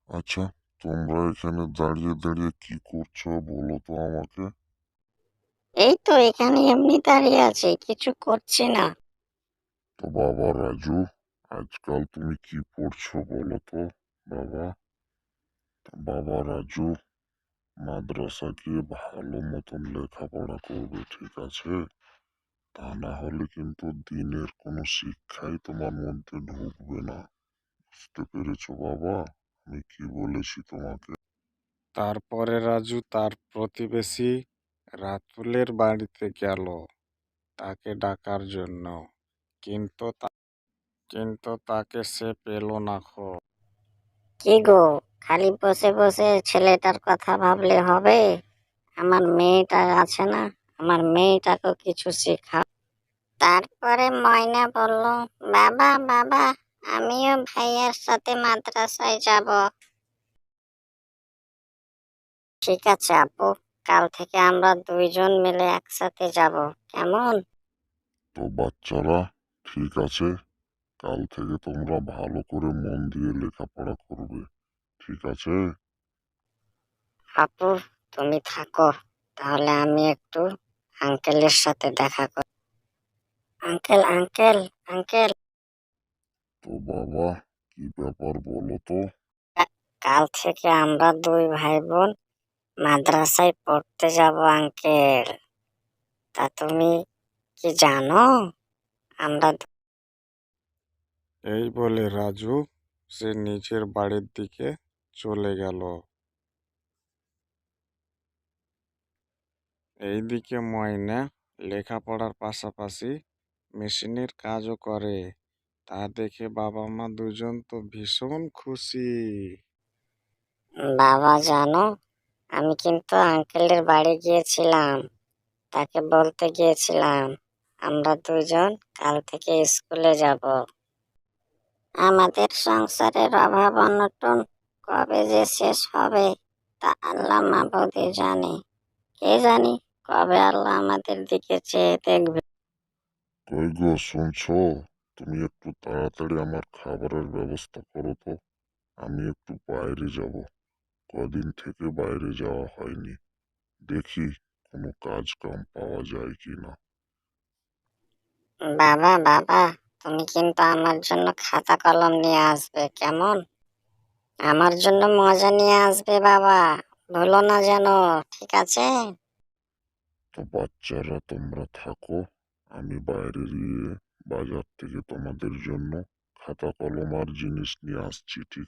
আচ্ছা, তোমরা এখানে দাঁড়িয়ে দাঁড়িয়ে কি করছো বলো তো আমাকে? এই তো এখানে এমনি দাঁড়িয়ে আছি, কিছু করছি না। তো বাবা রাজু, আজকাল তুমি কি পড়ছো বলো তো? বাবা, বাবা রাজু, মাদ্রাসা গিয়ে ভালো মতন লেখাপড়া করবে, ঠিক আছে? তা না হলে কিন্তু দিনের কোনো শিক্ষাই তোমার মধ্যে ঢুকবে না। বুঝতে পেরেছো বাবা, আমি কি বলেছি তোমাকে? তারপরে রাজু তার প্রতিবেশী রাতুলের বাড়িতে গেল তাকে ডাকার জন্য, কিন্তু তাকে সে পেল না। কি গো, খালি বসে বসে ছেলেটার কথা ভাবলে হবে? আমার মেয়েটা আছে না, আমার মেয়েটাকে কিছু শেখাও। তারপরে ময়না বলল, বাবা বাবা, আমিও ভাইয়ার সাথে মাদ্রাসায় যাব। ঠিক আছে আপু, কাল থেকে আমরা দুইজন মিলে একসাথে যাব, কেমন? তো বাচ্চারা, ঠিক আছে, কাল থেকে তোমরা ভালো করে মন দিয়ে লেখাপড়া করবে, ঠিক আছে? আপু, তুমি থাকো, তাহলে আমি একটু আঙ্কেলের সাথে দেখা করি। আঙ্কেল আঙ্কেল আঙ্কেল, তো বাবা, কি ব্যাপার বলো তো? কাল থেকে আমরা দুই ভাই বোন মাদ্রাসায় পড়তে যাব আঙ্কেল। তা তুমি কি জানো? আমরা এই বলে রাজু সে নিজের বাড়ির দিকে চলে গেল। এইদিকে ময়না লেখাপড়ার পাশাপাশি মেশিনের কাজও করে। তা দেখে বাবা মা দুজন তো ভীষণ খুশি। বাবা জানো, আমি কিন্তু আঙ্কেলের বাড়ি গিয়েছিলাম, তাকে বলতে গিয়েছিলাম আমরা দুজন কাল থেকে স্কুলে যাব। আমাদের সংসারের অভাব অনটন কবে যে শেষ হবে তা আল্লাহ মাবুদই জানে। কে জানি কবে আল্লাহ আমাদের দিকে চেয়ে দেখবে। কই গো, শুনছো? তুমি একটু তাড়াতাড়ি আমার খাবারের ব্যবস্থা করো তো। আমি একটু বাইরে যাব, কদিন থেকে বাইরে যাওয়া হয়নি। দেখি কোনো কাজ কাম পাওয়া যায় কি না। বাবা বাবা, তুমি কিন্তু আমার জন্য খাতা কলম নিয়ে আসবে, কেমন? আমার জন্য মজা নিয়ে আসবে বাবা, ভুলো না যেন, ঠিক আছে? তো বাচ্চারা তোমরা থাকো, আমি বাইরে গিয়ে বাজার থেকে তোমাদের জন্য খাতা কলম আর জিনিস নিয়ে আসছি, ঠিক